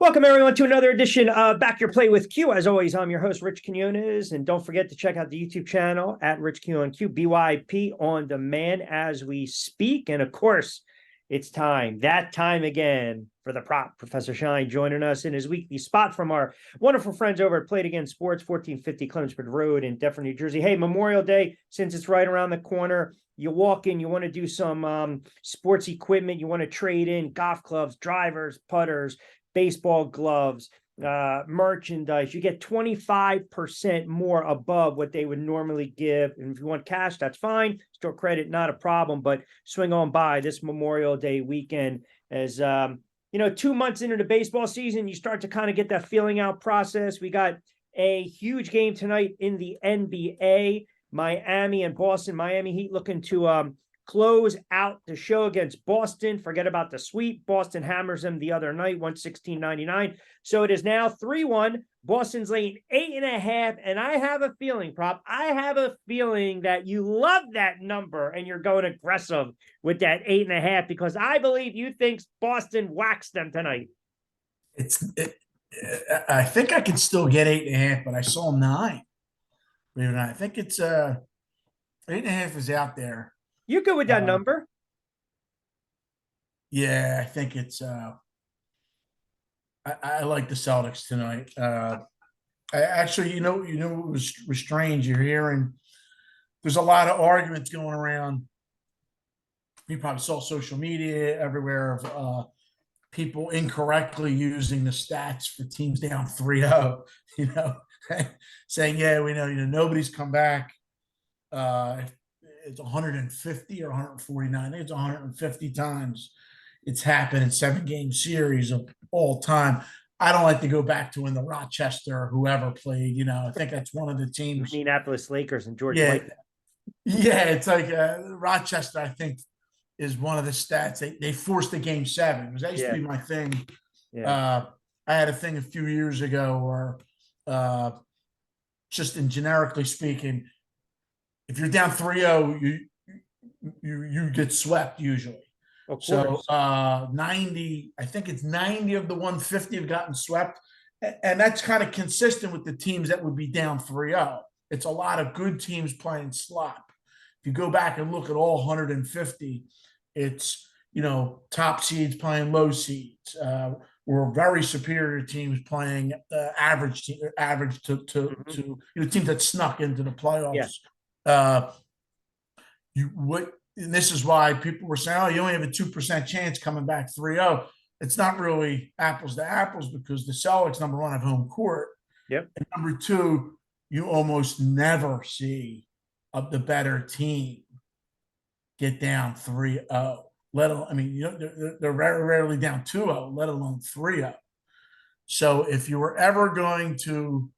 Welcome, everyone, to another edition of Back Your Play with Q. As always, I'm your host, Rich Quinones, and don't forget to check out the YouTube channel at Rich Q on Q, BYP on demand as we speak. And of course, it's that time again for the prop. Professor Shine joining us in his weekly spot from our wonderful friends over at Play It Again Sports, 1450 Clemensburg Road in Deptford, New Jersey. Hey, Memorial Day, since it's right around the corner, you walk in, you want to do some sports equipment, you want to trade in golf clubs, drivers, putters, baseball gloves, merchandise. You get 25% more above what they would normally give. And if you want cash, that's fine. Store credit, not a problem. But swing on by this Memorial Day weekend as 2 months into the baseball season, you start to kind of get that feeling out process. We got a huge game tonight in the NBA. Miami and Boston. Miami Heat looking to close out the show against Boston. Forget about the sweep. Boston hammers them the other night, 116-99. So it is now 3-1. Boston's laying 8.5. And I have a feeling, Prop, that you love that number and you're going aggressive with that 8.5 because I believe you think Boston waxed them tonight. I think I can still get 8.5, but I saw 9. Believe it or not, I think it's 8.5 is out there. You good with that number? Yeah, I think it's I like the Celtics tonight. I actually, it was strange. You're hearing there's a lot of arguments going around. You probably saw social media everywhere of people incorrectly using the stats for teams down 3-0, saying, yeah, we know, nobody's come back. It's 150 or 149. I think it's 150 times it's happened in 7-game series of all time. I don't like to go back to when the Rochester or whoever played. I think that's one of the teams. Minneapolis Lakers and George Yeah, White. yeah, it's like Rochester, I think, is one of the stats. They forced the game 7 because that used to be my thing. Yeah. I had a thing a few years ago where just in generically speaking, if you're down 3-0, you get swept usually. So 90, I think it's 90 of the 150 have gotten swept. And that's kind of consistent with the teams that would be down 3-0. It's a lot of good teams playing slop. If you go back and look at all 150, it's, top seeds playing low seeds. Or very superior teams playing average to teams that snuck into the playoffs. Yeah. And this is why people were saying, oh, you only have a 2% chance coming back 3-0. It's not really apples to apples because the Celtics, number one, have home court. Yep. And number two, you almost never see the better team get down 3-0. They're very rarely down 2-0, let alone 3-0. So if you were ever going to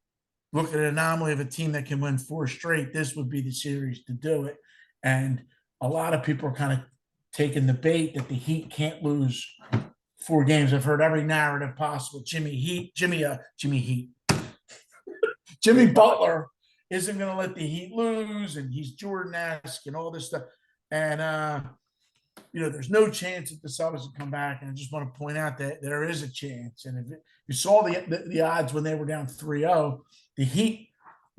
look at an anomaly of a team that can win 4 straight, this would be the series to do it. And a lot of people are kind of taking the bait that the Heat can't lose 4 games. I've heard every narrative possible. Jimmy Butler isn't going to let the Heat lose, and he's Jordan-esque and all this stuff. And there's no chance that the Celtics will come back. And I just want to point out that there is a chance. And if you saw the odds when they were down 3-0, the Heat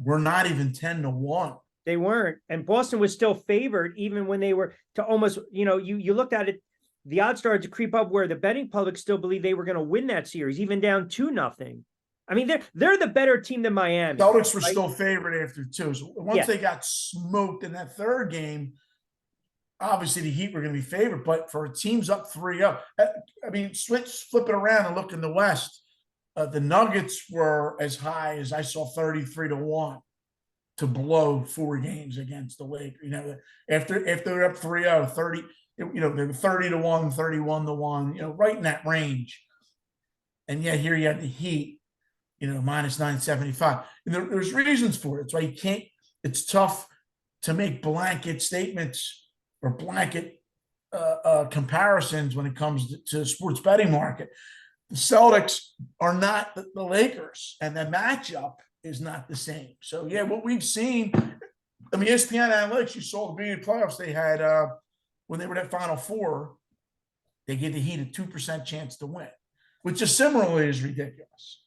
were not even 10-1. They weren't. And Boston was still favored even when they were to almost, you looked at it, the odds started to creep up where the betting public still believed they were going to win that series, even down 2-0. I mean, they're the better team than Miami. Celtics were still favored after 2. So once they got smoked in that third game, obviously the Heat were going to be favored. But for teams up 3-0, I mean, flip it around and look in the West. The Nuggets were as high as I saw 33-1 to blow 4 games against the Lakers. After they're up 3-0, 30, they were 30-1, 31-1, right in that range. And yet here you have the Heat, minus 975. And there's reasons for it. It's why it's tough to make blanket statements or blanket comparisons when it comes to the sports betting market. The Celtics are not the Lakers, and the matchup is not the same. So, what we've seen, ESPN analytics, you saw the beginning of the playoffs, they had, when they were at Final Four, they gave the Heat a 2% chance to win. which is similarly is ridiculous.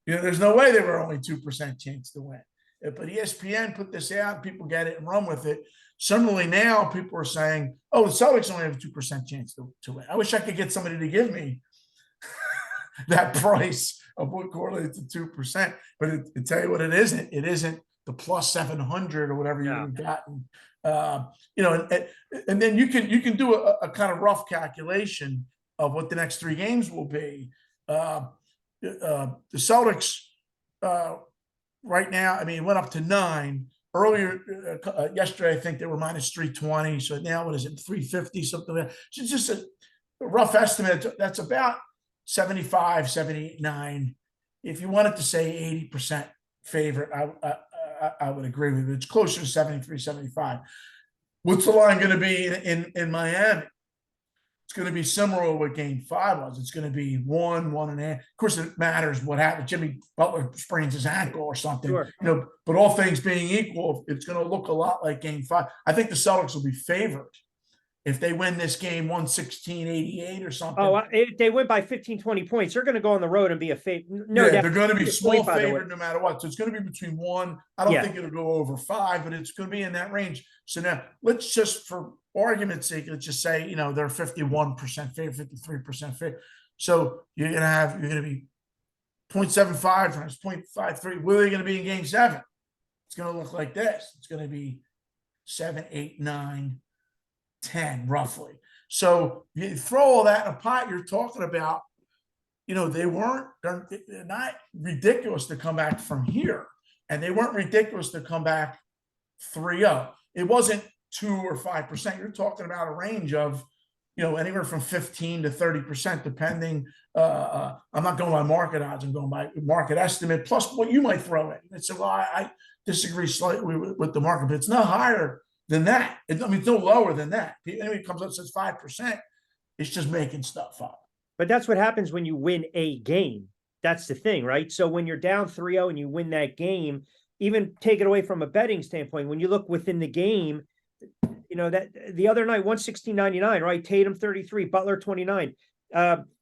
There's no way they were only 2% chance to win. But ESPN put this out, people get it and run with it. Similarly, now people are saying, oh, the Celtics only have a 2% chance to win. I wish I could get somebody to give me that price of what correlates to 2%. But I tell you what, it isn't. It isn't the plus 700 or whatever you've gotten. And then you can do a kind of rough calculation of what the next 3 games will be. The Celtics right now, I mean, went up to 9 earlier. Yesterday, I think they were minus 320. So now what is it, 350, something like that. It's just a rough estimate. That's about 75, 78, 9. If you wanted to say 80% favorite, I would agree with it. It's closer to 73, 75. What's the line going to be in Miami? It's going to be similar to what Game 5 was. It's going to be 1.5. Of course, it matters what happened. Jimmy Butler sprains his ankle or something. Sure. But all things being equal, it's going to look a lot like Game 5. I think the Celtics will be favored if they win this game 116-88 or something. Oh, if they win by 15, 20 points, they're going to go on the road and be a favorite. No, they're going to be small favorite no matter what. So it's going to be between 1. I don't think it'll go over 5, but it's going to be in that range. So now let's just, for argument's sake, let's just say, they're 51% favorite, 53% favorite. So you're going to be 0.75 times 0.53. Where are they going to be in Game 7? It's going to look like this. It's going to be 7, 8, 9, 10, roughly. So you throw all that in a pot, you're talking about, they're not ridiculous to come back from here. And they weren't ridiculous to come back 3-0. It wasn't 2 or 5%. You're talking about a range of, anywhere from 15 to 30%, depending. I'm not going by market odds. I'm going by market estimate, plus what you might throw in. And so I disagree slightly with the market, but it's not higher than that. It's no lower than that. Anybody comes up and says 5%, it's just making stuff up. But that's what happens when you win a game. That's the thing, right? So when you're down 3-0 and you win that game, even take it away from a betting standpoint, when you look within the game, that the other night, 116.99, right? Tatum 33, Butler 29.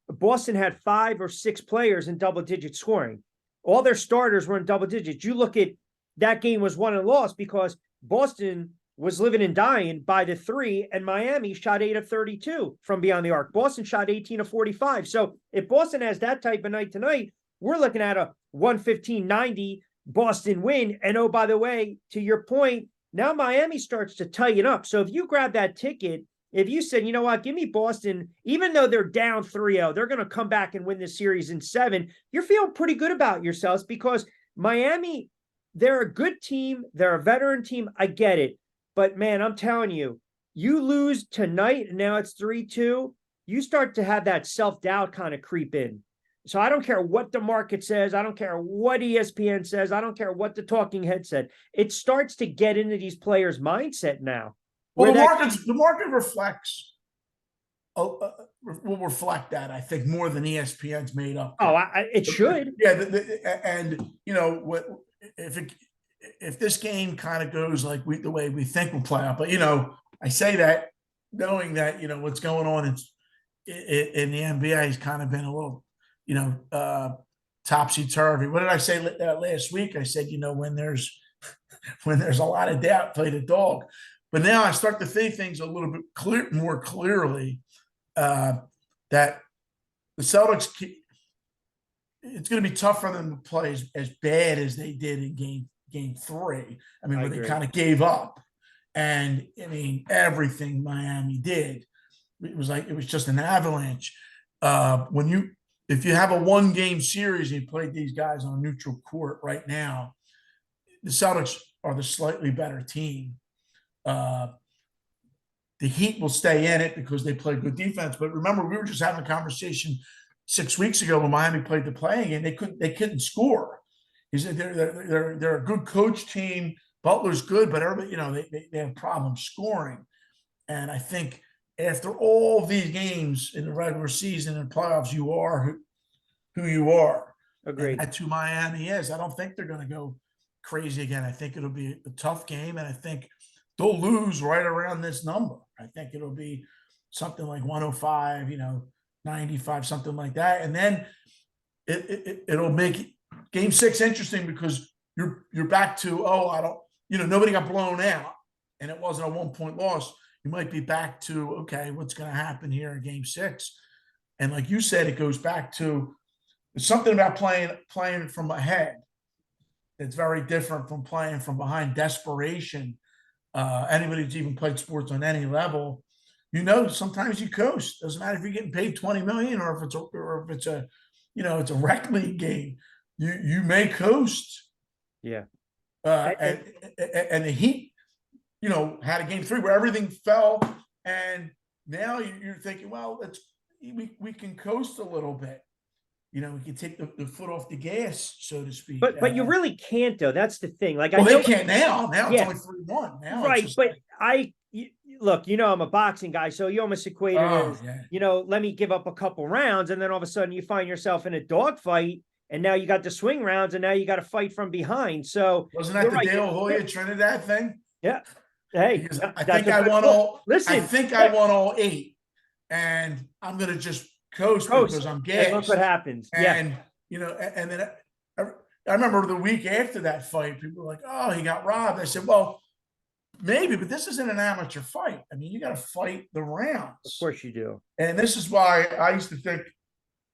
Boston had 5 or 6 players in double-digit scoring. All their starters were in double digits. You look at that game was won and lost because Boston was living and dying by the 3, and Miami shot 8 of 32 from beyond the arc. Boston shot 18 of 45. So if Boston has that type of night tonight, we're looking at a 115-90 Boston win. And oh, by the way, to your point, now Miami starts to tighten up. So if you grab that ticket, if you said, you know what, give me Boston, even though they're down 3-0, they're going to come back and win this series in 7, you're feeling pretty good about yourselves because Miami, they're a good team. They're a veteran team. I get it. But, man, I'm telling you, you lose tonight, and now it's 3-2, you start to have that self-doubt kind of creep in. So I don't care what the market says. I don't care what ESPN says. I don't care what the talking head said. It starts to get into these players' mindset now. Well, the market reflects will reflect that, I think, more than ESPN's made up. Oh, it should. Yeah, and if this game kind of goes like the way we think will play out, but I say that knowing that what's going on in the NBA has kind of been a little topsy-turvy. What did I say last week? I said when there's a lot of doubt, play the dog. But now I start to think things a little bit more clearly. That the Celtics, it's going to be tough for them to play as bad as they did in game 3. I mean, where they kind of gave up. And I mean, everything Miami did, it was just an avalanche. If you have a 1-game series and you played these guys on a neutral court right now, the Celtics are the slightly better team. The Heat will stay in it because they play good defense. But remember, we were just having a conversation 6 weeks ago when Miami played the play-in game. They couldn't score. He said they're a good coach team. Butler's good, but everybody, they have problems scoring. And I think after all these games in the regular season and playoffs, you are who you are. Agreed. And that's who Miami is. I don't think they're going to go crazy again. I think it'll be a tough game, and I think they'll lose right around this number. I think it'll be something like 105, 95, something like that. And then it'll make game 6 interesting because you're back to, nobody got blown out and it wasn't a 1-point loss. You might be back to, okay, what's going to happen here in game 6? And like you said, it goes back to something about playing from ahead. It's very different from playing from behind. Desperation. Anybody who's even played sports on any level, sometimes you coast. Doesn't matter if you're getting paid $20 million or if it's a it's a rec league game. You may coast. Yeah. And the Heat, had a game 3 where everything fell, and now you're thinking, well, we can coast a little bit. We can take the foot off the gas, so to speak. But you really can't, though. That's the thing. Like, they can't now. Now it's only 3-1. Now, right? But look, I'm a boxing guy, so you almost equate it as, let me give up a couple rounds, and then all of a sudden you find yourself in a dogfight, and now you got the swing rounds, and now you got to fight from behind. So wasn't that the De La Hoya Trinidad thing? Yeah. Hey, because I think I won all. Listen, I think I won all 8, and I'm gonna just coast because I'm gassed. Look what happens. And and then I remember the week after that fight, people were like, "Oh, he got robbed." I said, "Well, maybe, but this isn't an amateur fight. I mean, you got to fight the rounds." Of course you do. And this is why I used to think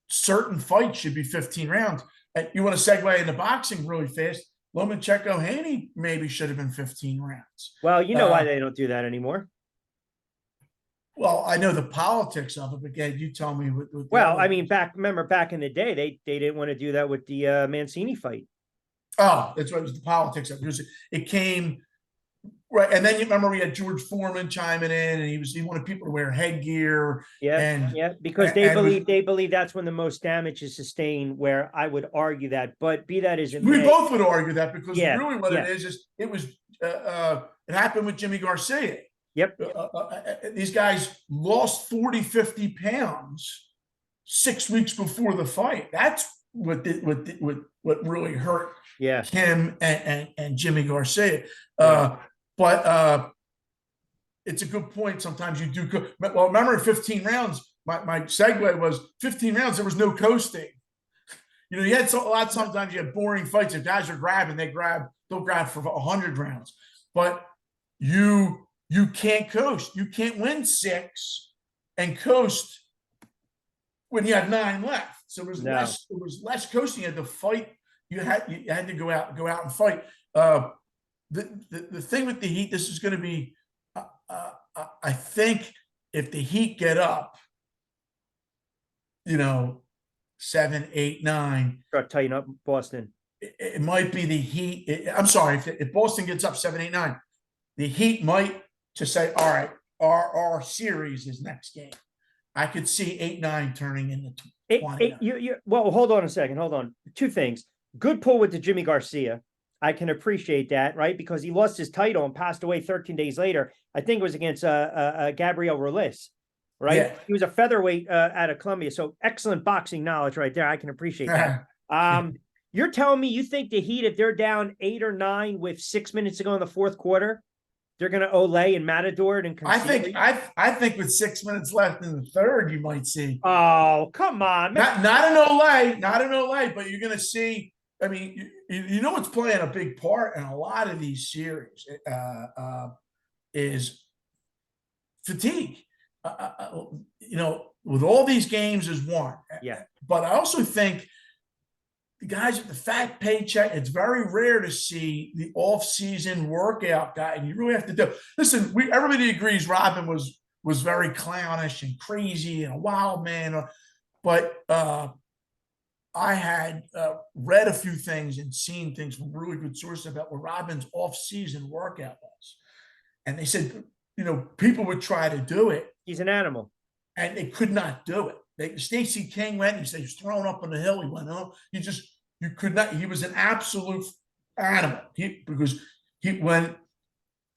certain fights should be 15 rounds. And you want to segue into boxing really fast? Lomachenko Haney maybe should have been 15 rounds. Well, you know why they don't do that anymore. Well, I know the politics of it, but again, you tell me. I mean, remember back in the day, they didn't want to do that with the Mancini fight. Oh, that's what it was, the politics of it. Because it came right, and then you remember we had George Foreman chiming in, and he wanted people to wear headgear. Because they believe that's when the most damage is sustained. Where I would argue that, but be that as it may, we both would argue that because really what it is it was it happened with Jimmy Garcia. Yep. These guys lost 40, 50 pounds 6 weeks before the fight. That's what really hurt him and Jimmy Garcia. But it's a good point. Sometimes you do go. Well, remember in 15 rounds, my segue was 15 rounds. There was no coasting. You had sometimes you had boring fights. If guys are grabbing, they'll grab for 100 rounds. But you can't coast. You can't win 6 and coast when you have 9 left. So it was less coasting. You had to fight. You had to go out and fight. The thing with the Heat, this is going to be, I think if the Heat get up, 7, 8, 9. Start tighten up Boston. It might be the Heat. I'm sorry, if Boston gets up 7, 8, 9, the Heat might just say, all right, our series is next game. I could see 8, 9 turning into 20. Well, hold on a second. Hold on. 2 things. Good pull with the Jimmy Garcia. I can appreciate that, right? Because he lost his title and passed away 13 days later. I think it was against Gabriel Ruiz, right? Yeah. He was a featherweight out of Colombia. So excellent boxing knowledge right there. I can appreciate that. You're telling me you think the Heat, if they're down 8 or 9 with 6 minutes to go in the fourth quarter, they're going to Olay and Matador it and concede? I think with 6 minutes left in the third, you might see. Oh, come on. Not an Olay, but you're going to see. I mean, what's playing a big part in a lot of these series is fatigue. With all these games is one. Yeah. But I also think the guys with the fat paycheck, it's very rare to see the off-season workout guy, and you really have to do. Listen, everybody agrees Robin was very clownish and crazy and a wild man, but I had read a few things and seen things from really good sources about what Robin's off-season workout was. And they said, people would try to do it. He's an animal. And they could not do it. Stacey King went and he was thrown up on the hill. He went, you could not. He was an absolute animal.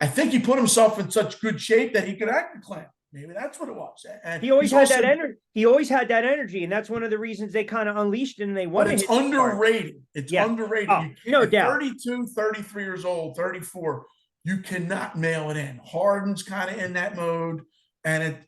I think he put himself in such good shape that he could act a clown. Maybe that's what it was. And he always had that energy. He always had that energy, and that's one of the reasons they kind of unleashed it and they won. But it's underrated. It's underrated. Oh, no doubt. 32, 33 years old, 34. You cannot mail it in. Harden's kind of in that mode, and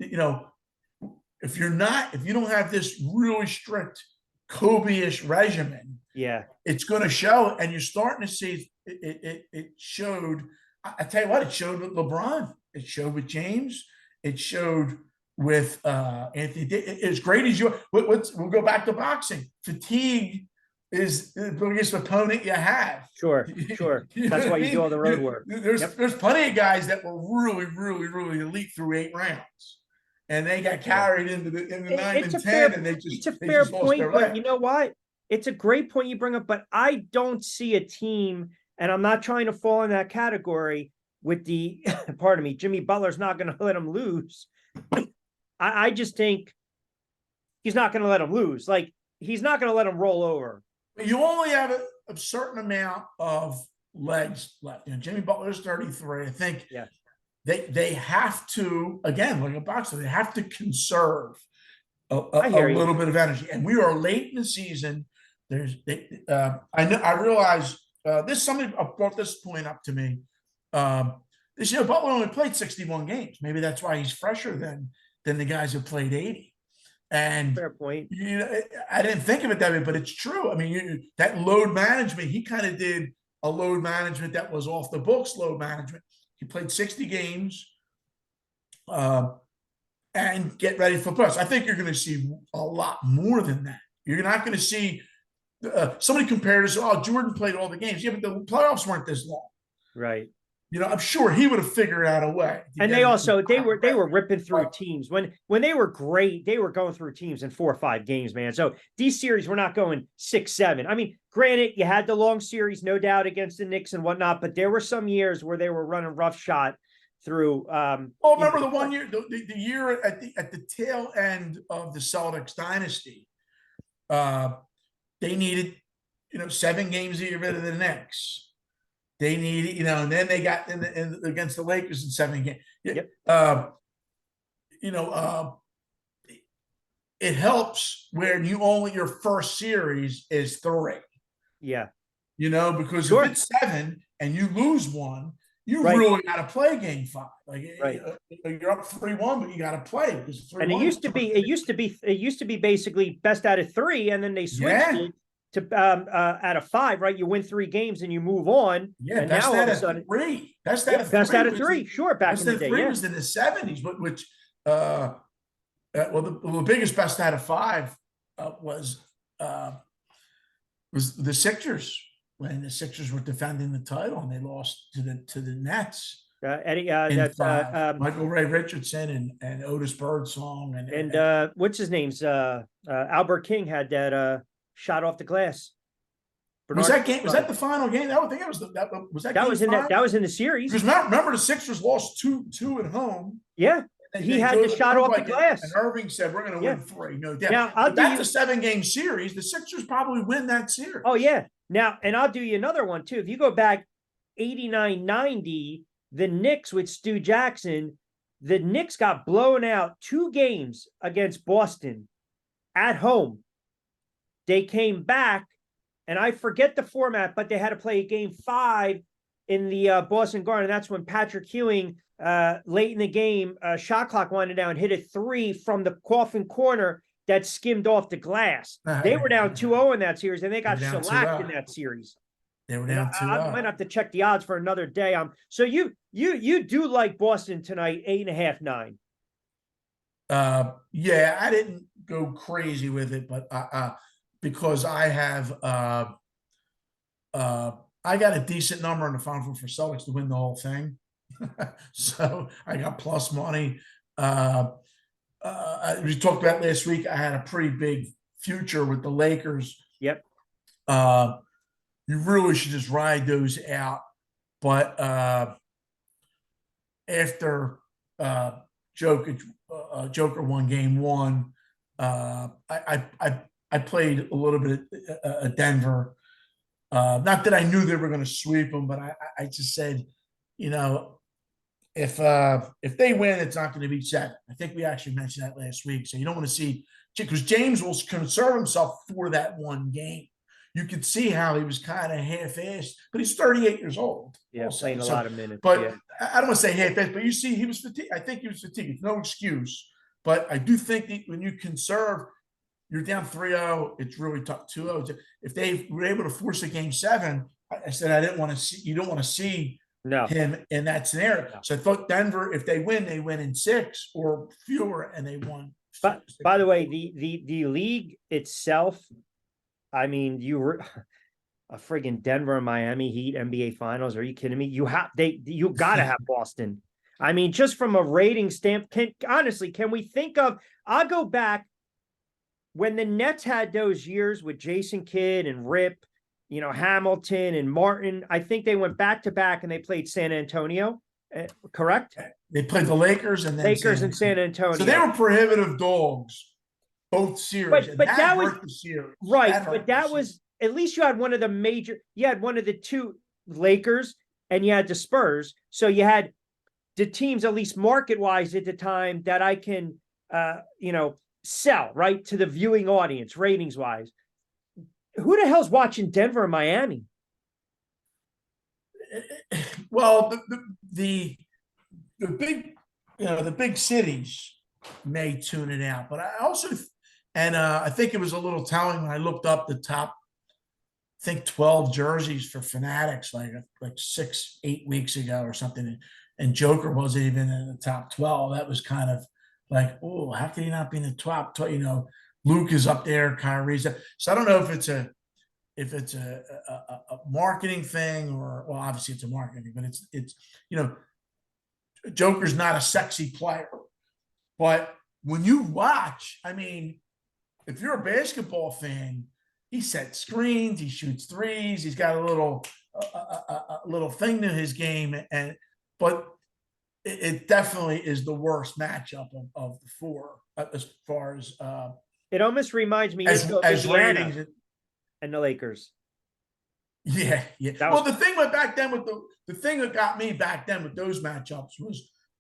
if you don't have this really strict Kobe-ish regimen, it's going to show. And you're starting to see it showed. I tell you what, it showed with LeBron. It showed with James. It showed with Anthony. As great as you, we'll go back to boxing. Fatigue is the biggest opponent you have. Sure. That's why you do all the road work. There's plenty of guys that were really, really, really elite through 8 rounds, and they got carried into the 9 and 10, and it's a fair point. But you know what? It's a great point you bring up. But I don't see a team, and I'm not trying to fall in that category with the. Pardon me, Jimmy Butler's not going to let him lose. I just think he's not going to let him lose. Like, he's not going to let him roll over. You only have a certain amount of legs left. Jimmy Butler's 33. I think they have to, again, like a boxer, they have to conserve a little bit of energy. And we are late in the season. I realize somebody brought this point up to me. This year, Butler only played 61 games. Maybe that's why he's fresher than the guys who played 80. And fair point. I didn't think of it that way, but it's true. I mean, that load management, he kind of did a load management that was off the books load management. He played 60 games and get ready for plus. I think you're going to see a lot more than that. You're not going to see somebody compared us. Oh, Jordan played all the games. Yeah, but the playoffs weren't this long. Right. I'm sure he would have figured out a way. And they were ripping through teams when they were great. They were going through teams in 4 or 5 games, man. So these series were not going 6, 7. I mean, granted, you had the long series, no doubt, against the Knicks and whatnot, but there were some years where they were running roughshod through. Remember the one year, the year at the tail end of the Celtics dynasty, they needed 7 games to get rid of the Knicks. They needed, and then they got in against the Lakers in 7 games. It helps when your first series is 3. Yeah. Because if it's 7 and you lose one, you really got to play game 5. Like you're up 3-1, but you got to play. And it used to be basically best out of 3, and then they switched it to out of 5, right? You win 3 games and you move on. Yeah, and best now out of 3. Best out of 3. Sure, back in the day. Best was in the 70s, but which the biggest best out of 5 was the Sixers, when the Sixers were defending the title and they lost to the Nets. Michael Ray Richardson and Otis Birdsong and what's his name's Albert King had that shot off the glass. Was that the final game? I would think it was that was in the series. Because remember the Sixers lost 2 at home. Yeah. He had the shot off the glass. And Irving said, we're going to win 3. No doubt. Now, that's a 7-game series. The Sixers probably win that series. Oh, yeah. Now, and I'll do you another one, too. If you go back 89-90, the Knicks with Stu Jackson, the Knicks got blown out 2 games against Boston at home. They came back, and I forget the format, but they had to play game 5 in the Boston Garden. That's when Patrick Ewing, late in the game, shot clock winding down, hit a 3 from the coffin corner that skimmed off the glass. They were down 2-0 in that series, and they got shellacked in that series. They were down 2-0. I might have to check the odds for another day. So you do like Boston tonight, 8.5, 9. Yeah, I didn't go crazy with it, but because I have I got a decent number in the Final Four for Celtics to win the whole thing. So I got plus money. We talked about last week. I had a pretty big future with the Lakers. Yep. You really should just ride those out. But after Joker won game 1, I played a little bit of Denver. Not that I knew they were going to sweep them, but I just said, if they win, it's not going to be 7. I think we actually mentioned that last week. So you don't want to see, because James will conserve himself for that one game. You could see how he was kind of half-assed, but he's 38 years old. Yeah, playing a lot of minutes. But I don't want to say half-assed, but you see he was fatigued. I think he was fatigued. It's no excuse. But I do think that when you conserve, you're down 3-0. It's really tough. 2-0. If they were able to force a game 7, I said I didn't want to see. You don't want to see No. him in that scenario. No. So I thought Denver, if they win in 6 or fewer, and they won. But by the way, the league itself, I mean, you were a friggin' Denver and Miami Heat NBA Finals. Are you kidding me? You got to have Boston. I mean, just from a rating stamp, can we think of? I'll go back when the Nets had those years with Jason Kidd and Rip, Hamilton and Martin. I think they went back to back and they played San Antonio. Correct? They played the Lakers and then Lakers and San Antonio. So they were prohibitive dogs, both series. But that was the series. Right. But that was, at least you had one of the 2 Lakers and you had the Spurs. So you had the teams, at least market wise at the time, that I can, sell right to the viewing audience, ratings wise. Who the hell's watching Denver and Miami? Well, the big, the big cities may tune it out, but I also, I think it was a little telling when I looked up the top, I think 12 jerseys for Fanatics like 6-8 weeks ago or something, and Joker wasn't even in the top 12. That was kind of like, oh, how can he not be in the top 12? Luke is up there, Kyrie's up. So I don't know if it's a marketing thing, or, well, obviously it's a marketing, but it's Joker's not a sexy player, but when you watch, I mean, if you're a basketball fan, he sets screens, he shoots threes, he's got a little thing to his game, but it definitely is the worst matchup of the 4 as far as it almost reminds me as ratings and the Lakers. Yeah. Well, the thing with back then with the thing that got me back then with those matchups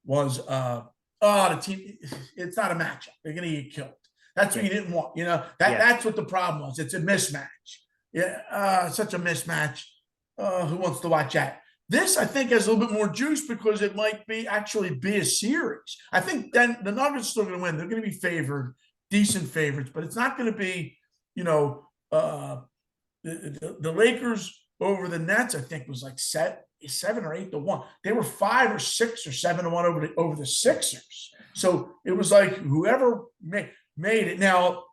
was the team, it's not a matchup. They're gonna get killed. That's what you didn't want. That's what the problem was. It's a mismatch. Yeah, such a mismatch. Who wants to watch that? This, I think, has a little bit more juice because it might actually be a series. I think then the Nuggets are still going to win. They're going to be favored, decent favorites, but it's not going to be, the Lakers over the Nets, I think, was like 7 or 8-1. They were 5 or 6 or 7-1 over the Sixers. So it was like whoever made it. Now,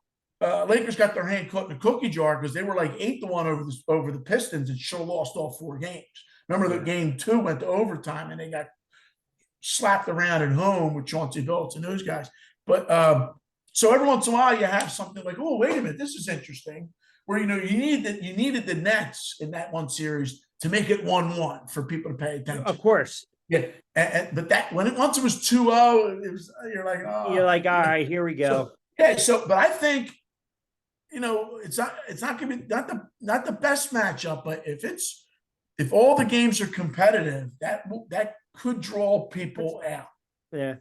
Lakers got their hand caught in a cookie jar because they were like 8-1 over the Pistons and should have lost all 4 games. Remember that game 2 went to overtime and they got slapped around at home with Chauncey Billups and those guys. But so every once in a while you have something like, oh, wait a minute, this is interesting. Where you needed the Nets in that one series to make it 1-1 for people to pay attention. Of course. Yeah. But that once it was 2-0, you're like, oh, you're like, all right, here we go. But I think, it's not gonna be not the best matchup, but if all the games are competitive, that could draw people out. Yeah.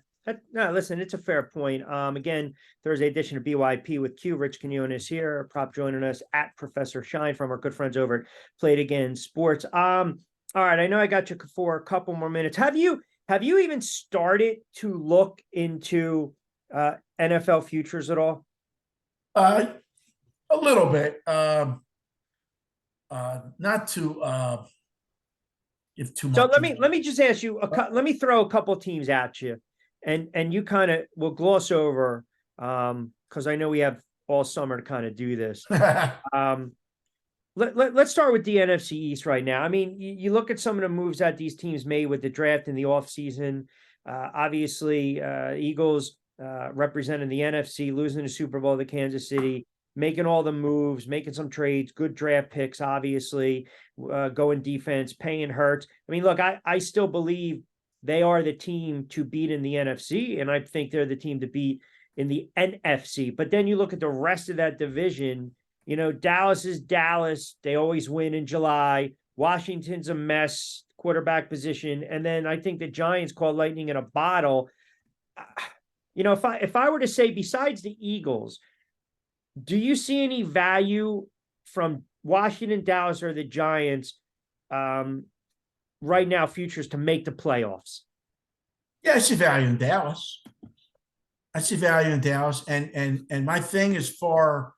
No, listen, it's a fair point. Again, Thursday edition of BYP with Q. Rich Quinones here, prop joining us at Professor Shine from our good friends over at Play It Again Sports. All right, I know I got you for a couple more minutes. Have you even started to look into NFL futures at all? A little bit. Not to give too much. So let me just ask you. Let me throw a couple teams at you, and you kind of will gloss over because I know we have all summer to kind of do this. Let's start with the NFC East right now. I mean, you look at some of the moves that these teams made with the draft in the offseason. Obviously, Eagles representing the NFC, losing the Super Bowl to Kansas City, making all the moves, making some trades, good draft picks, obviously, going defense, paying Hurts. I mean, look, I still believe they are the team to beat in the NFC, and I think they're the team to beat in the NFC. But then you look at the rest of that division, Dallas is Dallas. They always win in July. Washington's a mess, quarterback position. And then I think the Giants call lightning in a bottle. If I were to say, besides the Eagles, do you see any value from Washington, Dallas, or the Giants right now, futures to make the playoffs? Yeah, I see value in Dallas. I see value in Dallas, and my thing is for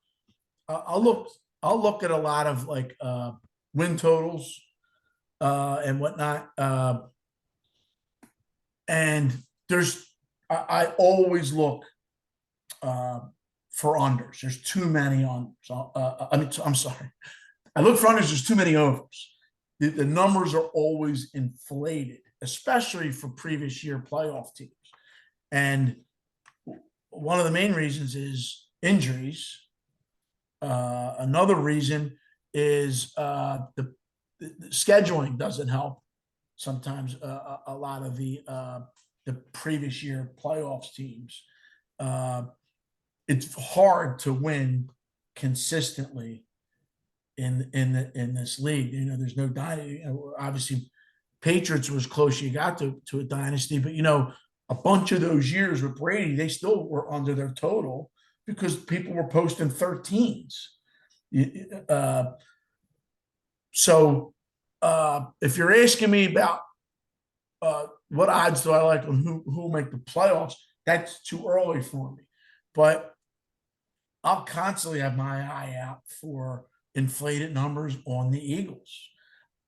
I'll look at a lot of like win totals and whatnot. And I always look for unders. There's too many unders. I'm sorry. I look for unders. There's too many overs. The numbers are always inflated, especially for previous year playoff teams. And one of the main reasons is injuries. Another reason is the scheduling doesn't help. Sometimes a lot of the previous year playoffs teams, it's hard to win consistently in this league. You know, there's no dynasty. You know, obviously, Patriots was close. You got to a dynasty, but you know, a bunch of those years with Brady, they still were under their total because people were posting 13s. So if you're asking me about what odds do I like on who will make the playoffs, that's too early for me. But I'll constantly have my eye out for inflated numbers on the Eagles.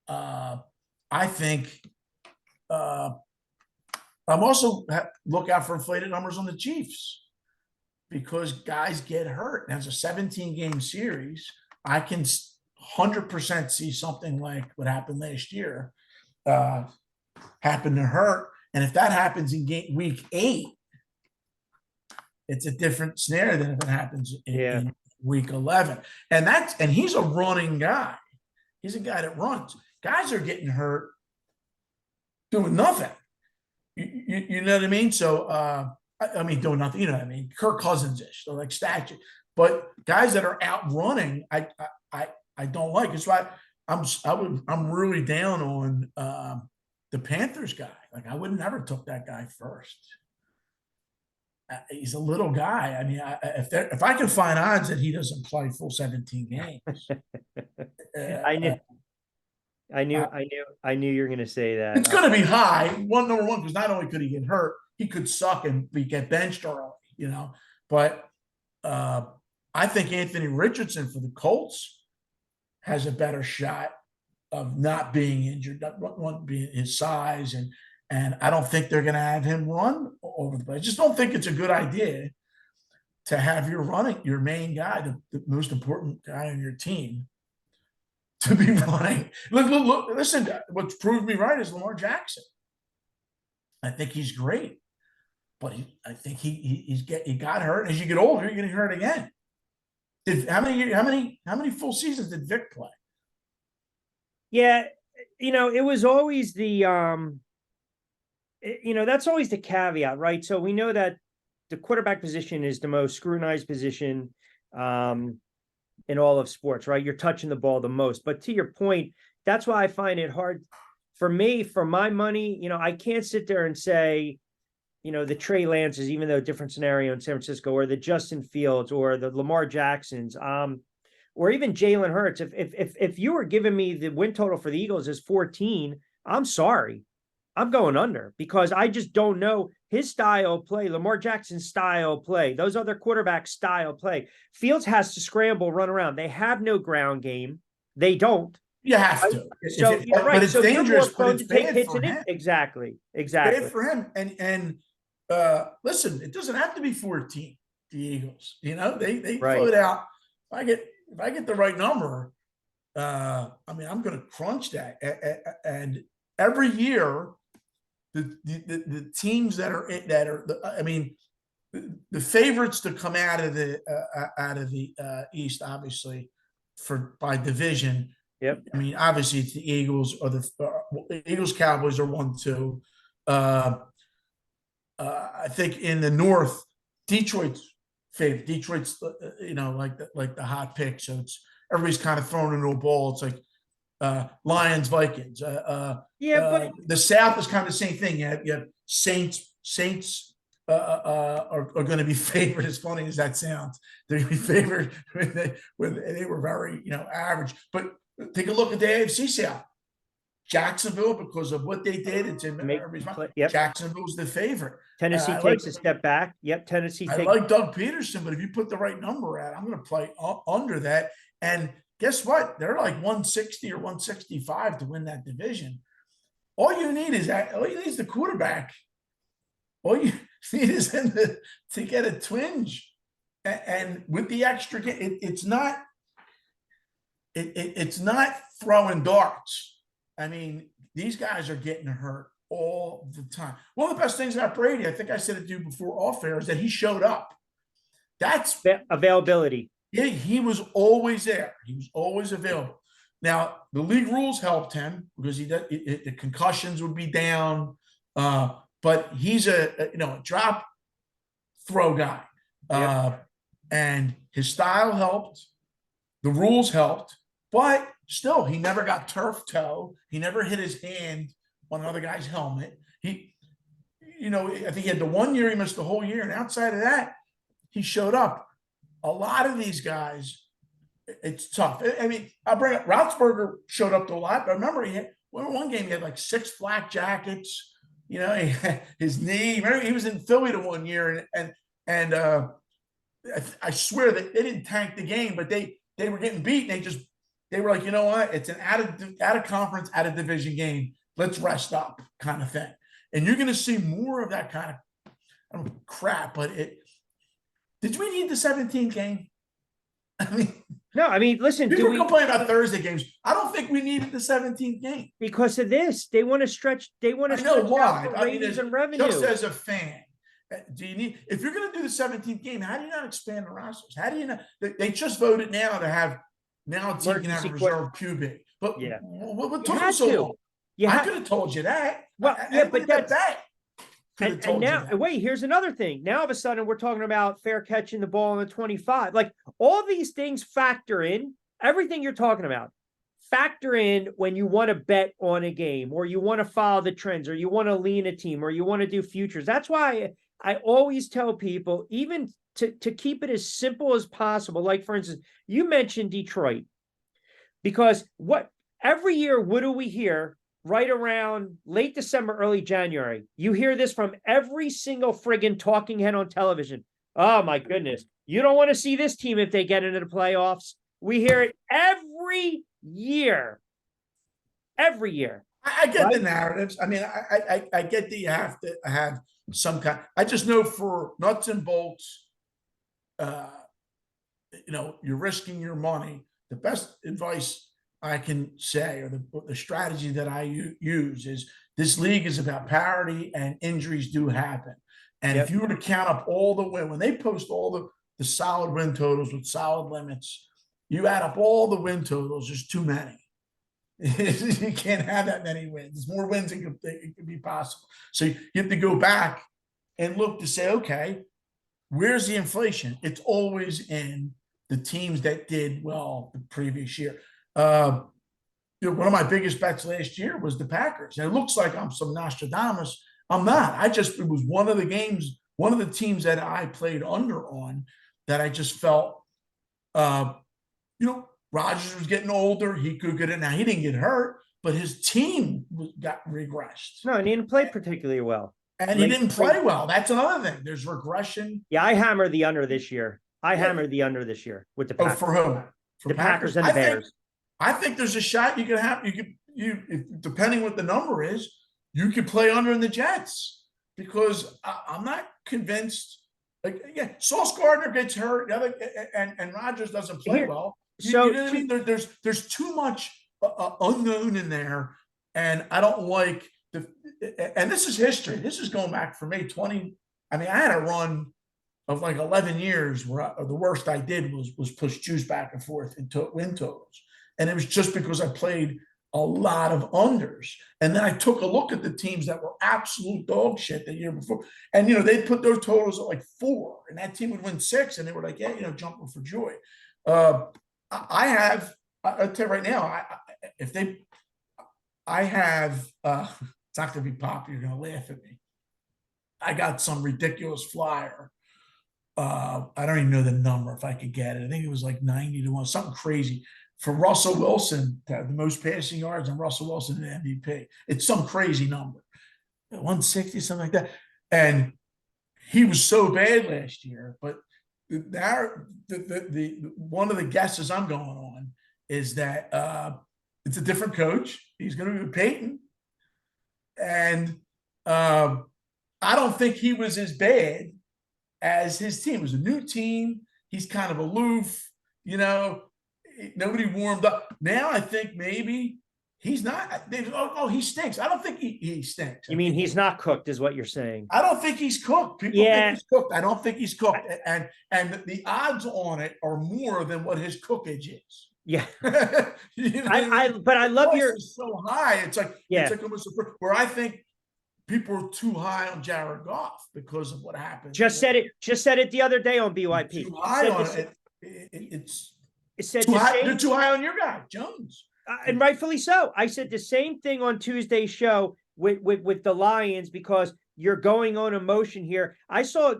I think I'm also look out for inflated numbers on the Chiefs because guys get hurt. And as a 17-game series, I can 100% see something like what happened last year happen to hurt. And if that happens in week 8, it's a different scenario than if it happens in week 11. And he's a running guy. He's a guy that runs. Guys are getting hurt doing nothing. You know what I mean? So, I mean, doing nothing, you know what I mean? Kirk Cousins-ish, so like statue. But guys that are out running, I don't like. It's why I'm really down on the Panthers guy. Like I would never took that guy first. He's a little guy. I mean, if I can find odds that he doesn't play full 17 games, I knew you were going to say that. It's going to be high. Number one, because not only could he get hurt, he could suck and get benched early, you know. But I think Anthony Richardson for the Colts has a better shot of not being injured, not being his size, and I don't think they're going to have him run over the place. I just don't think it's a good idea to have your main guy, the most important guy on your team, to be running. Look, listen, what's proved me right is Lamar Jackson. I think he's great, but I think he got hurt. As you get older, you're going to get hurt again. How many full seasons did Vic play? Yeah, you know, it was always the that's always the caveat, right? So we know that the quarterback position is the most scrutinized position in all of sports, right? You're touching the ball the most. But to your point, that's why I find it hard for me, for my money. You know, I can't sit there and say, you know, the Trey Lances, even though different scenario in San Francisco, or the Justin Fields, or the Lamar Jacksons, or even Jalen Hurts. If you were giving me the win total for the Eagles is 14, I'm sorry, I'm going under, because I just don't know his style of play, Lamar Jackson's style of play, those other quarterbacks' style of play. Fields has to scramble, run around. They have no ground game. They don't. You have to. So you're right. But it's dangerous. But it's bad for him. Exactly. It's bad for him. And listen, it doesn't have to be 14. The Eagles, you know, they float out. If I get the right number, I mean, I'm going to crunch that. And every year, the teams that are I mean, the favorites to come out of the East, obviously, by division. Yep. I mean, obviously, it's the Eagles or the Eagles. Cowboys are 1-2. I think in the North, Detroit's favorite. Detroit's like the hot pick. So it's everybody's kind of thrown into a ball. It's like Lions, Vikings. But the South is kind of the same thing. You have Saints are going to be favored. As funny as that sounds, they're going to be favored when they were very average. But take a look at the AFC South. Jacksonville, because of what they did, it's in Yep. Jacksonville's the favorite. Tennessee takes a step back. Yep, Tennessee I takes. like Doug Peterson, but if you put the right number out, I'm going to play under that. And guess what? They're like 160 or 165 to win that division. All you need is the quarterback. All you need is him to get a twinge. And with the extra, it's not throwing darts. I mean, these guys are getting hurt all the time. One of the best things about Brady, I think I said it to you before off air, is that he showed up. That's availability. Yeah, he was always there. He was always available. Now, the league rules helped him because the concussions would be down. But he's a drop throw guy. Yep. And his style helped. The rules helped. But still, he never got turf toe. He never hit his hand on another guy's helmet. I think he had the 1 year he missed the whole year. And outside of that, he showed up. A lot of these guys, it's tough. I mean, I'll bring up Roethlisberger showed up to a lot. But remember, one game he had like 6 flak jackets. His knee. Remember, he was in Philly the 1 year, and I swear that they didn't tank the game, but they were getting beat. And they were like, you know what? It's an out of conference, out of division game. Let's rest up, kind of thing. And you're going to see more of that kind of crap. But did we need the 17th game? I mean, no. I mean, listen. People complain about Thursday games. I don't think we needed the 17th game because of this. They want to stretch. They want to stretch out the ratings and revenue. Just as a fan, do you need? If you're going to do the 17th game, how do you not expand the rosters? How do you not? They just voted now to have a team can have a reserve QB. But yeah, what took them so long? I could have told you that. Well, but that's that. And now, wait, here's another thing. Now, all of a sudden, we're talking about fair catching the ball on the 25. Like, all these things factor in. Everything you're talking about factor in when you want to bet on a game, or you want to follow the trends, or you want to lean a team, or you want to do futures. That's why I always tell people, even to keep it as simple as possible. Like, for instance, you mentioned Detroit. Because every year, what do we hear? Right around late December, early January. You hear this from every single friggin' talking head on television. Oh, my goodness. You don't want to see this team if they get into the playoffs. We hear it every year. Every year. I get the narratives. I mean, I get that you have to have some kind. I just know for nuts and bolts, you're risking your money. The best advice I can say, or the strategy that I use, is this league is about parity, and injuries do happen. And if you were to count up all the when they post all the solid win totals with solid limits, you add up all the win totals, there's too many. You can't have that many wins. There's more wins than it could be possible. So you have to go back and look to say, okay, where's the inflation? It's always in the teams that did well the previous year. One of my biggest bets last year was the Packers. And it looks like I'm some Nostradamus. I'm not. It was one of the games, one of the teams that I played under on, that I just felt, Rodgers was getting older. He could get it. Now, he didn't get hurt, but his team got regressed. No, and he didn't play particularly well. And he didn't play well. That's another thing. There's regression. Yeah, I hammered the under this year. Hammered the under this year with the Packers. Oh, for whom? For the Packers and the Bears. I think there's a shot you could have. Depending what the number is, you could play under in the Jets, because I'm not convinced. Sauce Gardner gets hurt, and Rodgers doesn't play well. You know what I mean? There's too much unknown in there, and I don't like and this is history. This is going back for me 20. I mean, I had a run of like 11 years where the worst I did was push juice back and forth into win totals. And it was just because I played a lot of unders. And then I took a look at the teams that were absolute dog shit the year before. And, they'd put those totals at like 4, and that team would win 6. And they were like, jumping for joy. I'll tell you right now, it's not going to be popular. You're going to laugh at me. I got some ridiculous flyer. I don't even know the number if I could get it. I think it was like 90 to 1, something crazy. for Russell Wilson to have the most passing yards and Russell Wilson an MVP. It's some crazy number, 160, something like that. And he was so bad last year, but the one of the guesses I'm going on is that it's a different coach. He's going to be with Peyton, and I don't think he was as bad as his team. It was a new team. He's kind of aloof, nobody warmed up. Now I think maybe he's not. He stinks. I don't think he stinks. You mean he's not cooked, is what you're saying? I don't think he's cooked. People think he's cooked. I don't think he's cooked. And the odds on it are more than what his cookage is. Yeah. But I love your so high. It's like almost where I think people are too high on Jared Goff because of what happened. Just said it the other day on BYP. Too high on it. It's said too high. You're too high on your guy, Jones. And rightfully so. I said the same thing on Tuesday's show with the Lions because you're going on emotion here. I saw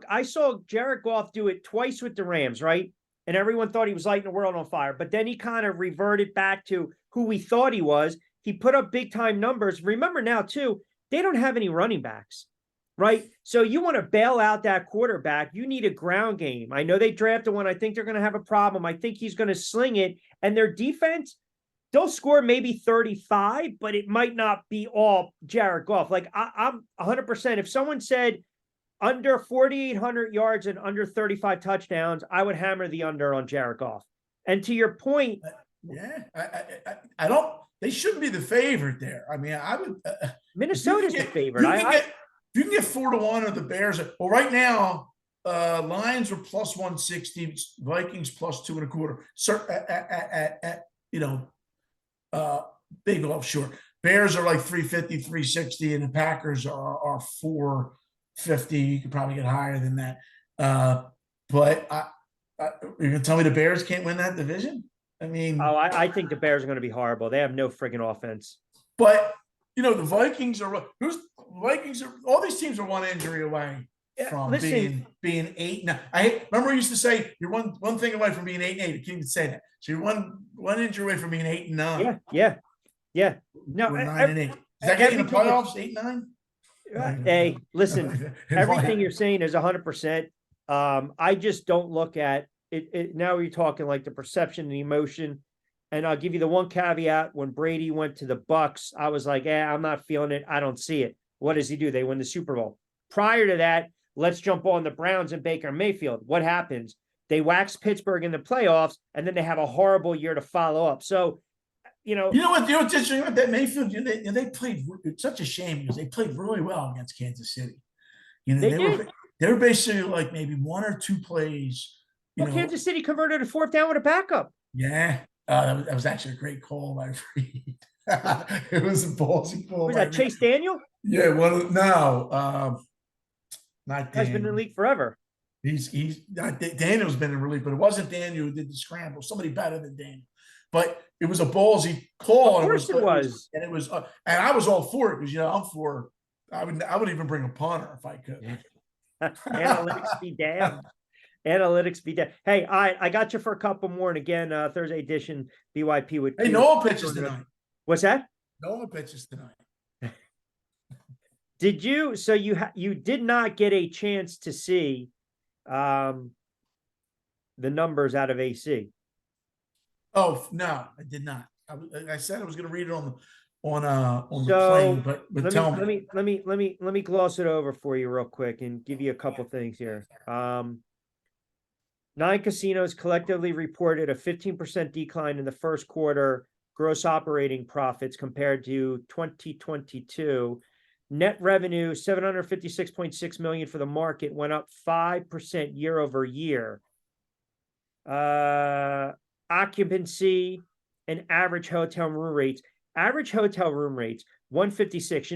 Jared Goff do it twice with the Rams, right? And everyone thought he was lighting the world on fire. But then he kind of reverted back to who we thought he was. He put up big time numbers. Remember now, too, they don't have any running backs, right? So you want to bail out that quarterback. You need a ground game. I know they drafted one. I think they're going to have a problem. I think he's going to sling it. And their defense, they'll score maybe 35, but it might not be all Jared Goff. Like I'm 100%. If someone said under 4,800 yards and under 35 touchdowns, I would hammer the under on Jared Goff. And to your point, I don't. They shouldn't be the favorite there. I mean, I would. Minnesota's the favorite. If you can get 4-1 of the Bears. Well, right now, Lions are plus 160, Vikings plus 2.25. Big offshore. Bears are like 350, 360, and the Packers are 450. You could probably get higher than that. But you're gonna tell me the Bears can't win that division? I mean, I think the Bears are going to be horrible. They have no friggin' offense. But the Vikings are all these teams are one injury away from being 8-9. I remember I used to say you're one thing away from being 8-8. I can't even say that. So you're one injury away from being 8-9. Yeah. No, we're 9-8. Does that get you in the playoffs? 8-9? Hey, listen, everything you're saying is 100%. I just don't look at it. Now you're talking like the perception and the emotion. And I'll give you the one caveat. When Brady went to the Bucks, I was like, I'm not feeling it. I don't see it. What does he do? They win the Super Bowl. Prior to that, let's jump on the Browns and Baker Mayfield. What happens? They wax Pittsburgh in the playoffs, and then they have a horrible year to follow up. So, what's interesting about that Mayfield? They played. It's such a shame because they played really well against Kansas City. They were basically like maybe one or two plays. Kansas City converted a fourth down with a backup. Yeah, that was actually a great call by Reed. It was a ballsy call. Was that Chase Daniel? Yeah, not Daniel. He's been in the league forever. Daniel's been in the league, but it wasn't Daniel who did the scramble. Somebody better than Daniel. But it was a ballsy call. Of course it was. And I was all for it because I'm for. I would even bring a punter if I could. Analytics be damned. Analytics be damned. Hey, I got you for a couple more. And again, Thursday edition BYP with. Hey, Noah pitches tonight. What's that? Noah pitches tonight. Did you? So you did not get a chance to see the numbers out of AC. Oh no, I did not. I said I was going to read it on the plane, but tell me. Let me gloss it over for you real quick and give you a couple things here. 9 casinos collectively reported a 15% decline in the first quarter gross operating profits compared to 2022. Net revenue, $756.6 million for the market, went up 5% year over year. Occupancy and average hotel room rates. Average hotel room rates, 156.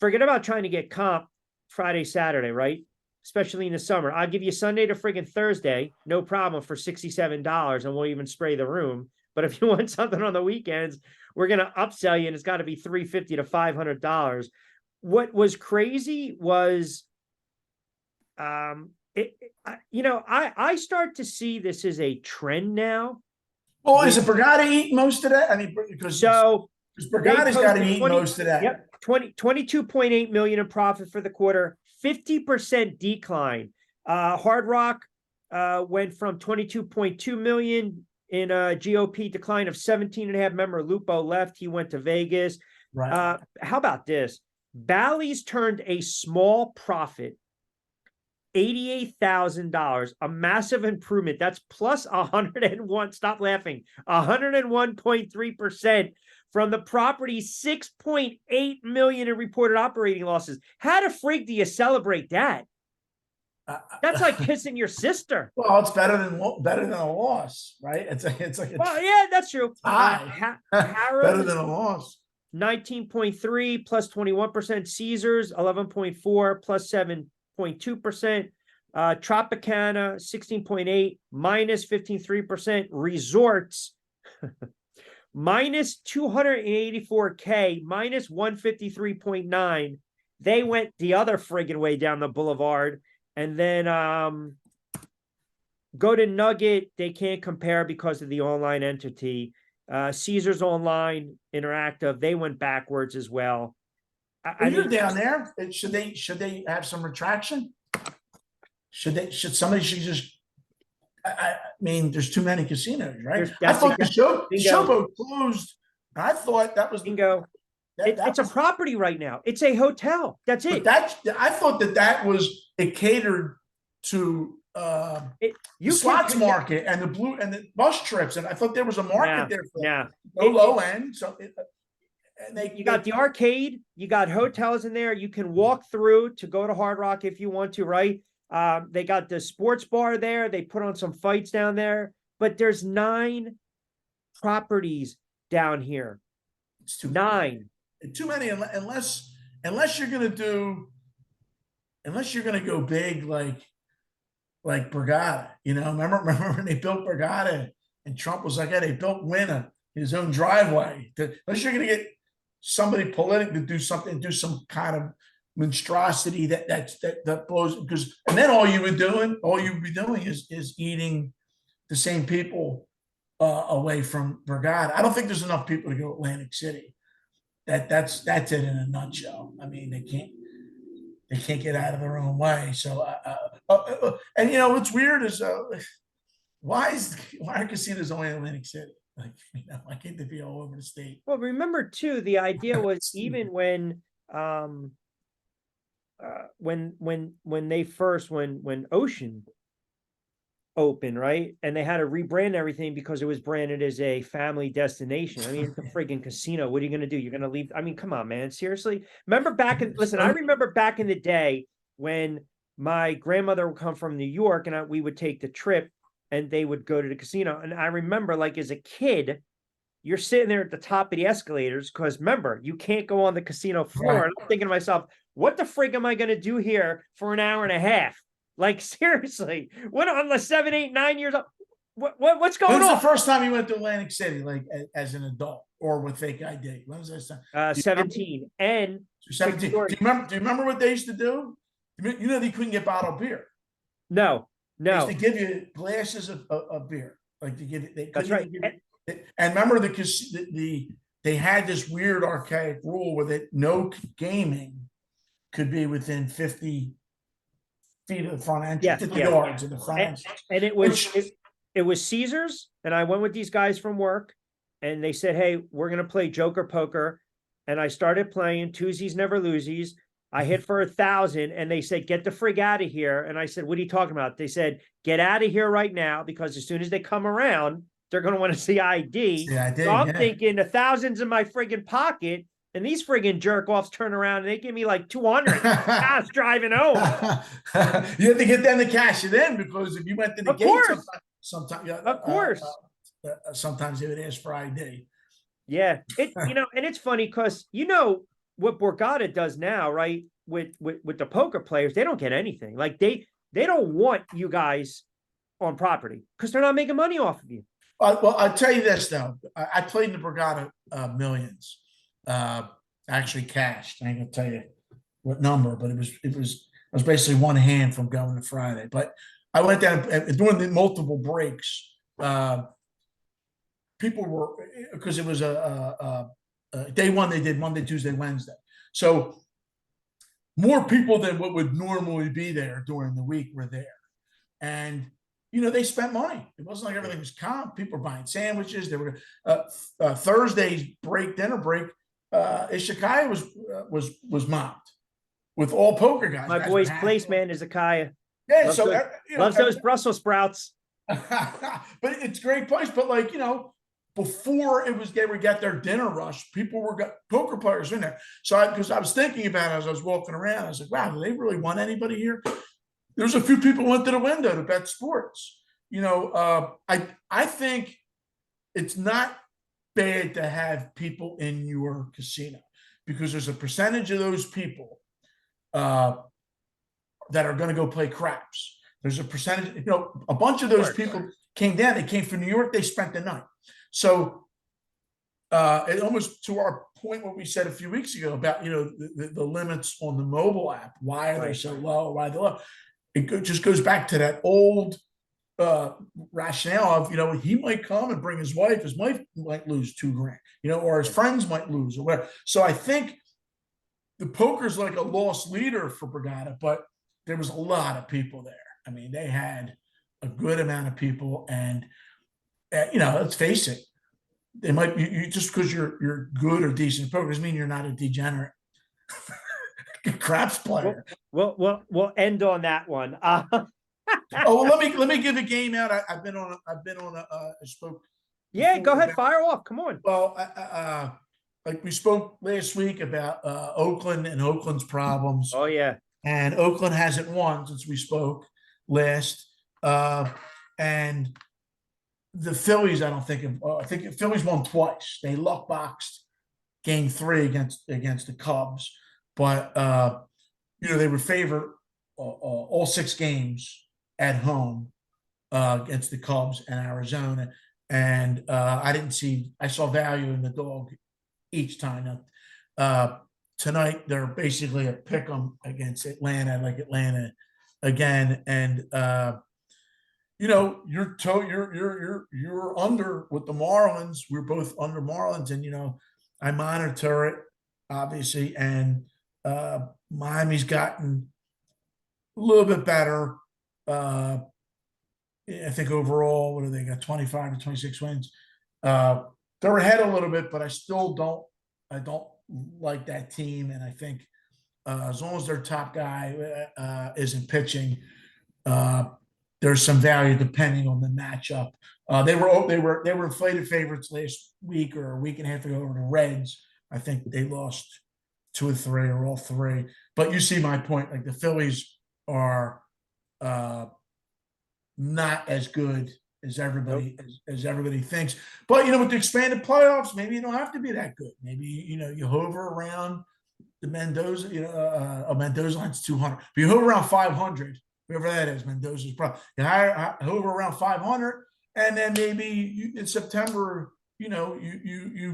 Forget about trying to get comp Friday, Saturday, right? Especially in the summer. I'll give you Sunday to friggin' Thursday, no problem, for $67, and we'll even spray the room. But if you want something on the weekends, we're going to upsell you, and it's got to be $350 to $500. What was crazy was, I start to see this as a trend now. Well, is it Brigada eating most of that? I mean, because Brigada's got to eat most of that. Yep, 22.8 million in profit for the quarter, 50% decline. Hard Rock went from 22.2 million in a GOP decline of 17.5. Remember, Lupo left. He went to Vegas. Right. How about this? Bally's turned a small profit, $88,000, a massive improvement. That's plus 101. Stop laughing. 101.3% from the property's 6.8 million in reported operating losses. How the freak do you celebrate that? That's like kissing your sister. Well, it's better than a loss, right? Well, yeah, that's true. Better than a loss. 19.3 plus 21%. Caesars 11.4 plus 7.2%. Tropicana 16.8 minus 15.3%. Resorts minus 284K minus 153.9. They went the other friggin' way down the boulevard. And then go to Nugget. They can't compare because of the online entity. Caesars Online Interactive, they went backwards as well. You're down there. Should they have some retraction? Should somebody just? I mean, there's too many casinos, right? I thought the Showboat closed. I thought that was bingo. It's a property right now. It's a hotel. That's it. I thought that was it catered to the slots market and the bus trips, and I thought there was a market there for low end. So you got the arcade, you got hotels in there. You can walk through to go to Hard Rock if you want to, right? They got the sports bar there. They put on some fights down there, but there's 9 properties down here. It's too 9. Too many, unless you're gonna go big like Brigada. You know, remember when they built Brigada and Trump was like, "Yeah, they built Winner his own driveway." Unless you're gonna get somebody political to do something, do some kind of monstrosity that blows, because and then all you'd be doing is eating the same people away from Brigada. I don't think there's enough people to go to Atlantic City. That's it in a nutshell. I mean, they can't get out of their own way. So, and you know what's weird is why are casinos only in Atlantic City? Like, you know, why can't they be all over the state? Well, remember too, the idea was even when Ocean open, right? And they had to rebrand everything because it was branded as a family destination. I mean, it's a friggin' casino. What are you going to do? You're going to leave? I mean, come on, man. Seriously? Remember I remember back in the day when my grandmother would come from New York and we would take the trip and they would go to the casino. And I remember, like, as a kid, you're sitting there at the top of the escalators because remember, you can't go on the casino floor. Right. And I'm thinking to myself, what the frig am I going to do here for an hour and a half? Like, seriously, what on the 7, 8, 9 years old? What's going on? When's the first time you went to Atlantic City, like as an adult or with fake ID? When was that time? 17. And 17. Do you remember what they used to do? You know, they couldn't get bottled beer. No. They used to give you glasses of beer. Like to give it. That's right. And remember they had this weird archaic rule where that no gaming could be within 50 feet of the front entrance, 50 yards of the front entrance. And it was Caesars, and I went with these guys from work, and they said, "Hey, we're gonna play Joker poker," and I started playing Twosies Never Losies. I hit for 1,000, and they said, "Get the frig out of here." And I said, "What are you talking about?" They said, "Get out of here right now, because as soon as they come around, they're going to want to see ID." So I'm thinking 1,000's in my friggin' pocket, and these friggin' jerk-offs turn around and they give me like 200 fast driving home. You have to get them to cash it in, because if you went to the gate, sometimes they would ask for ID. Yeah, and it's funny because what Borgata does now, right? With the poker players, they don't get anything. Like they don't want you guys on property because they're not making money off of you. Well, I'll tell you this though. I played in the Borgata millions. Actually cashed. I ain't gonna tell you what number, but it was basically one hand from going to Friday. But I went down during the multiple breaks. people were, because it was day one, they did Monday, Tuesday, Wednesday. So more people than what would normally be there during the week were there. And, they spent money. It wasn't like everything was comp. People were buying sandwiches. They were Thursday's dinner break. Ishikaya was mopped with all poker guys. My boy's place man is Akaya. Yeah, Loves so those, loves those Brussels sprouts. but it's a great place. But before they would get their dinner rush, people got poker players in there. So because I was thinking about it as I was walking around, I was like, wow, do they really want anybody here? There's a few people went to the window to bet sports. I think it's not bad to have people in your casino, because there's a percentage of those people that are going to go play craps. There's a percentage, a bunch of those people came down. They came from New York. They spent the night. So it almost, to our point, what we said a few weeks ago about, the limits on the mobile app. Why are they so low? Why are they low? It just goes back to that old rationale of, he might come and bring his wife. His wife might lose $2,000, or his friends might lose or whatever. So I think the poker's like a lost leader for Borgata, but there was a lot of people there. I mean, they had a good amount of people, and let's face it, they might you just because you're good or decent at poker doesn't mean you're not a degenerate craps player. We'll end on that one. Let me give a game out. I've been on I spoke. Yeah, go ahead, fire off. Come on. Well, like we spoke last week about Oakland and Oakland's problems. Oh yeah, and Oakland hasn't won since we spoke last. And the Phillies, I think the Phillies won twice. They luck boxed game 3 against the Cubs, but they were favored all 6 games at home against the Cubs and Arizona. And I saw value in the dog each time. Tonight they're basically a pick 'em against Atlanta, like Atlanta again. And you're under with the Marlins. We're both under Marlins, and I monitor it obviously, and Miami's gotten a little bit better. I think overall, what do they got? 25 to 26 wins. They're ahead a little bit, but I still don't like that team. And I think as long as their top guy isn't pitching, there's some value depending on the matchup. They were inflated favorites last week or a week and a half ago over the Reds. I think they lost 2 or 3 or all 3. But you see my point. Like the Phillies are not as good as everybody thinks. But with the expanded playoffs, maybe you don't have to be that good. Maybe you hover around the Mendoza. A Mendoza line's 200. But you hover around 500. Whoever that is, Mendoza's probably. You hover around 500, and then maybe in September, you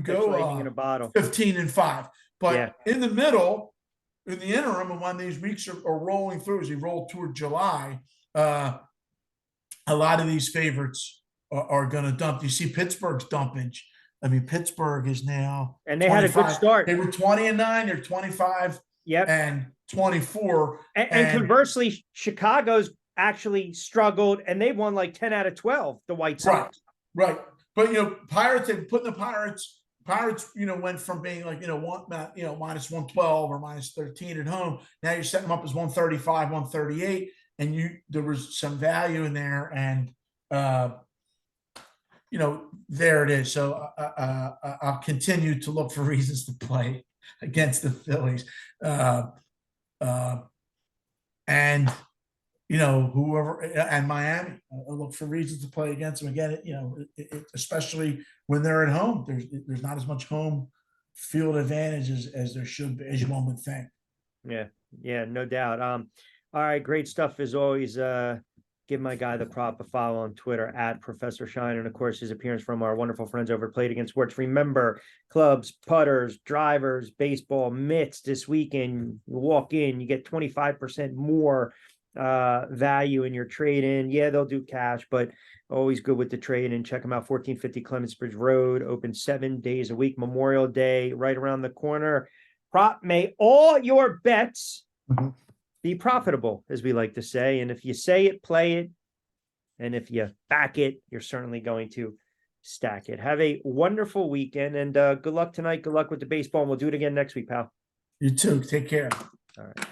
go in a bottle. 15-5. But in the middle, in the interim, and when these weeks are rolling through, as you roll toward July, a lot of these favorites are going to dump. You see Pittsburgh's dumpage. I mean, Pittsburgh is now, and they 25. Had a good start. They were 20-9. They're 25. Yep. And 24. And conversely, Chicago's actually struggled, and they won like 10 out of 12. The White Sox. Right. But Pirates. They put the Pirates. Pirates, went from being like minus 112 or minus 13 at home. Now you're setting them up as 135, 138, and there was some value in there, and there it is. So I'll continue to look for reasons to play against the Phillies, and whoever, and Miami. I'll look for reasons to play against them again. Especially when they're at home. There's not as much home field advantages as there should be, as one would think. Yeah, no doubt. All right, great stuff as always. Give my guy the prop a follow on Twitter at Professor Shine. And of course, his appearance from our wonderful friends over at Played Against Sports. Remember, clubs, putters, drivers, baseball, mitts this weekend. You walk in, you get 25% more value in your trade in. Yeah, they'll do cash, but always good with the trade in. Check them out. 1450 Clemensbridge Road, open 7 days a week. Memorial Day right around the corner. May all your bets be profitable, as we like to say. And if you say it, play it. And if you back it, you're certainly going to stack it. Have a wonderful weekend, and good luck tonight. Good luck with the baseball, and we'll do it again next week, pal. You too. Take care. All right.